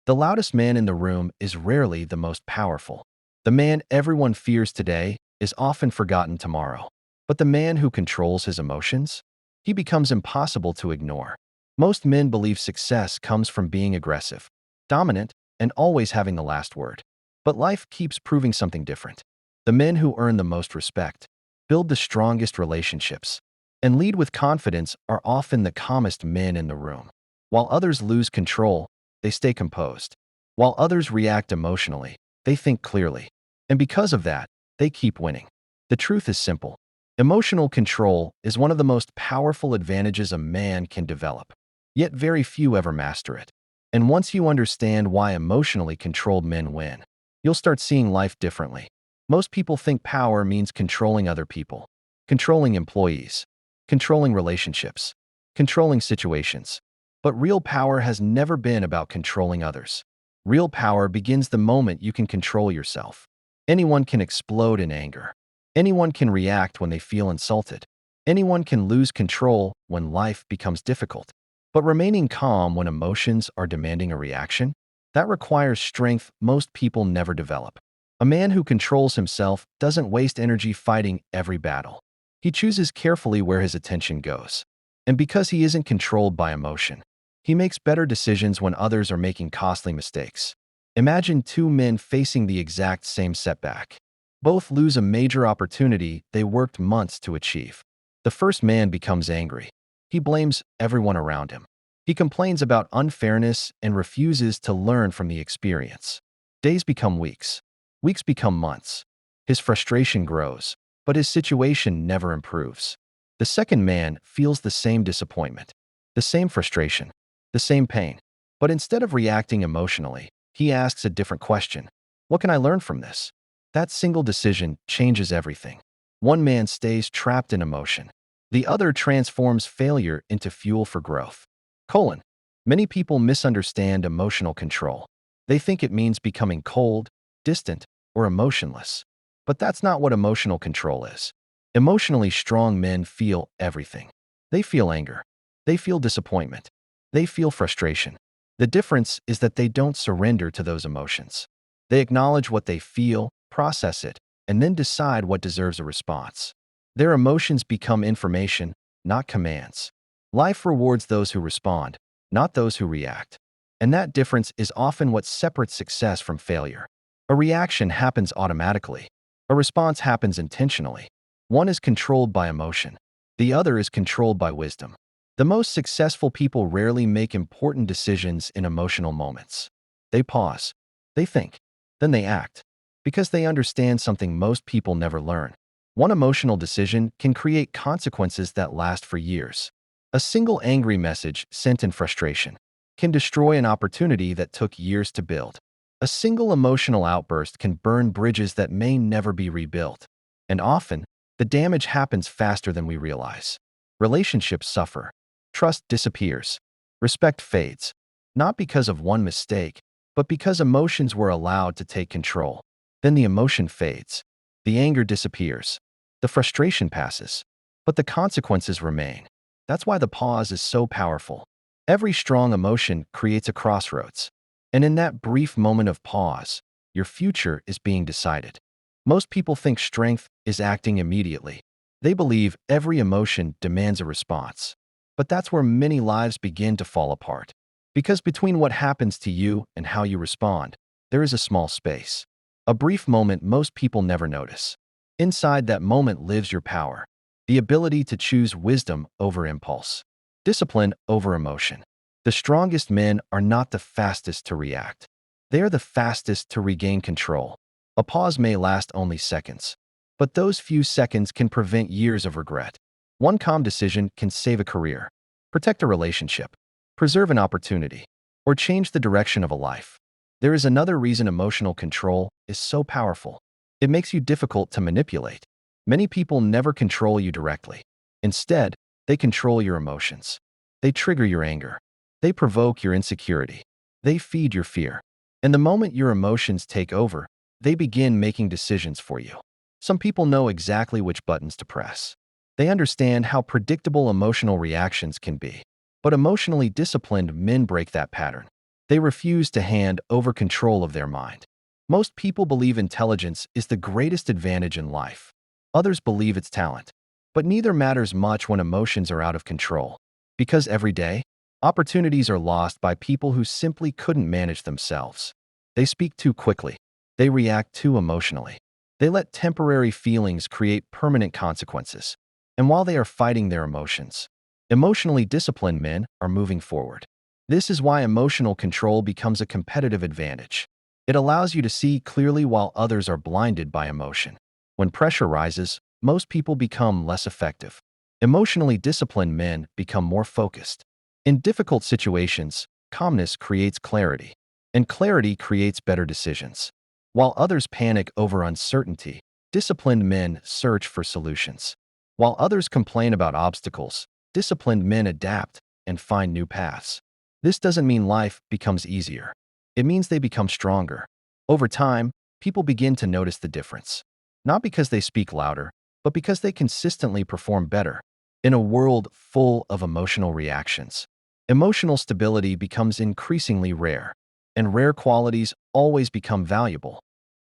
The loudest man in the room is rarely the most powerful. The man everyone fears today is often forgotten tomorrow. But the man who controls his emotions? He becomes impossible to ignore. Most men believe success comes from being aggressive, dominant, and always having the last word. But life keeps proving something different. The men who earn the most respect, build the strongest relationships, and lead with confidence are often the calmest men in the room. While others lose control, they stay composed. While others react emotionally, they think clearly. And because of that, they keep winning. The truth is simple. Emotional control is one of the most powerful advantages a man can develop. Yet very few ever master it. And once you understand why emotionally controlled men win, you'll start seeing life differently. Most people think power means controlling other people, controlling employees, controlling relationships, controlling situations. But real power has never been about controlling others. Real power begins the moment you can control yourself. Anyone can explode in anger. Anyone can react when they feel insulted. Anyone can lose control when life becomes difficult. But remaining calm when emotions are demanding a reaction? That requires strength most people never develop. A man who controls himself doesn't waste energy fighting every battle. He chooses carefully where his attention goes. And because he isn't controlled by emotion, he makes better decisions when others are making costly mistakes. Imagine two men facing the exact same setback. Both lose a major opportunity they worked months to achieve. The first man becomes angry. He blames everyone around him. He complains about unfairness and refuses to learn from the experience. Days become weeks. Weeks become months. His frustration grows, but his situation never improves. The second man feels the same disappointment, the same frustration, the same pain. But instead of reacting emotionally, he asks a different question. What can I learn from this? That single decision changes everything. One man stays trapped in emotion. The other transforms failure into fuel for growth. Many people misunderstand emotional control. They think it means becoming cold, distant, or emotionless. But that's not what emotional control is. Emotionally strong men feel everything. They feel anger. They feel disappointment. They feel frustration. The difference is that they don't surrender to those emotions. They acknowledge what they feel, process it, and then decide what deserves a response. Their emotions become information, not commands. Life rewards those who respond, not those who react. And that difference is often what separates success from failure. A reaction happens automatically. A response happens intentionally. One is controlled by emotion. The other is controlled by wisdom. The most successful people rarely make important decisions in emotional moments. They pause. They think. Then they act. Because they understand something most people never learn. One emotional decision can create consequences that last for years. A single angry message sent in frustration can destroy an opportunity that took years to build. A single emotional outburst can burn bridges that may never be rebuilt. And often, the damage happens faster than we realize. Relationships suffer. Trust disappears. Respect fades. Not because of one mistake, but because emotions were allowed to take control. Then the emotion fades. The anger disappears. The frustration passes. But the consequences remain. That's why the pause is so powerful. Every strong emotion creates a crossroads. And in that brief moment of pause, your future is being decided. Most people think strength is acting immediately. They believe every emotion demands a response. But that's where many lives begin to fall apart. Because between what happens to you and how you respond, there is a small space. A brief moment most people never notice. Inside that moment lives your power. The ability to choose wisdom over impulse. Discipline over emotion. The strongest men are not the fastest to react. They are the fastest to regain control. A pause may last only seconds. But those few seconds can prevent years of regret. One calm decision can save a career, protect a relationship, preserve an opportunity, or change the direction of a life. There is another reason emotional control is so powerful. It makes you difficult to manipulate. Many people never control you directly. Instead, they control your emotions. They trigger your anger. They provoke your insecurity. They feed your fear. And the moment your emotions take over, they begin making decisions for you. Some people know exactly which buttons to press. They understand how predictable emotional reactions can be. But emotionally disciplined men break that pattern. They refuse to hand over control of their mind. Most people believe intelligence is the greatest advantage in life. Others believe it's talent. But neither matters much when emotions are out of control. Because every day, opportunities are lost by people who simply couldn't manage themselves. They speak too quickly. They react too emotionally. They let temporary feelings create permanent consequences. And while they are fighting their emotions, emotionally disciplined men are moving forward. This is why emotional control becomes a competitive advantage. It allows you to see clearly while others are blinded by emotion. When pressure rises, most people become less effective. Emotionally disciplined men become more focused. In difficult situations, calmness creates clarity, and clarity creates better decisions. While others panic over uncertainty, disciplined men search for solutions. While others complain about obstacles, disciplined men adapt and find new paths. This doesn't mean life becomes easier. It means they become stronger. Over time, people begin to notice the difference. Not because they speak louder, but because they consistently perform better. In a world full of emotional reactions, emotional stability becomes increasingly rare, and rare qualities always become valuable.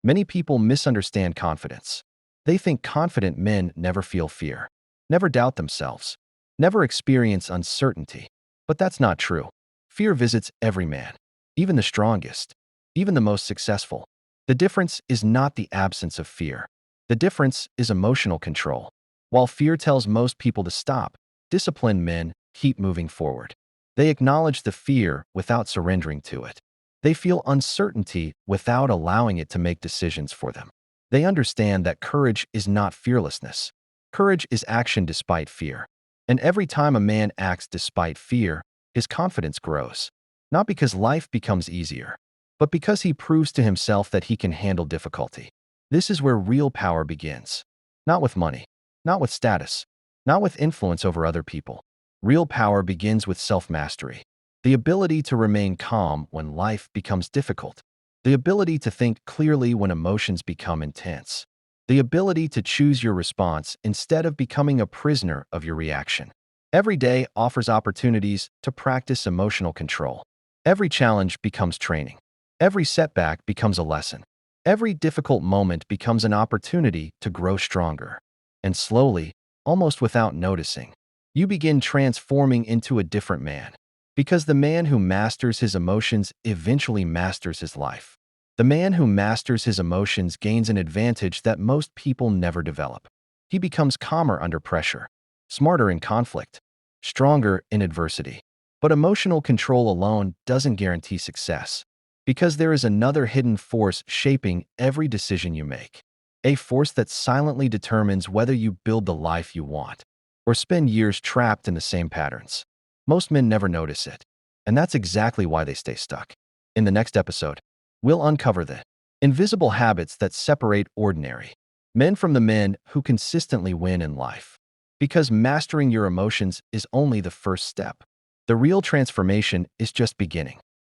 Many people misunderstand confidence. They think confident men never feel fear, never doubt themselves, never experience uncertainty. But that's not true. Fear visits every man, even the strongest, even the most successful. The difference is not the absence of fear. The difference is emotional control. While fear tells most people to stop, disciplined men keep moving forward. They acknowledge the fear without surrendering to it. They feel uncertainty without allowing it to make decisions for them. They understand that courage is not fearlessness. Courage is action despite fear. And every time a man acts despite fear, his confidence grows. Not because life becomes easier, but because he proves to himself that he can handle difficulty. This is where real power begins. Not with money, not with status, not with influence over other people. Real power begins with self-mastery. The ability to remain calm when life becomes difficult. The ability to think clearly when emotions become intense. The ability to choose your response instead of becoming a prisoner of your reaction. Every day offers opportunities to practice emotional control. Every challenge becomes training. Every setback becomes a lesson. Every difficult moment becomes an opportunity to grow stronger. And slowly, almost without noticing, you begin transforming into a different man. Because the man who masters his emotions eventually masters his life. The man who masters his emotions gains an advantage that most people never develop. He becomes calmer under pressure, smarter in conflict, stronger in adversity. But emotional control alone doesn't guarantee success, because there is another hidden force shaping every decision you make. A force that silently determines whether you build the life you want or spend years trapped in the same patterns. Most men never notice it, and that's exactly why they stay stuck. In the next episode, we'll uncover the invisible habits that separate ordinary men from the men who consistently win in life. Because mastering your emotions is only the first step. The real transformation is just beginning.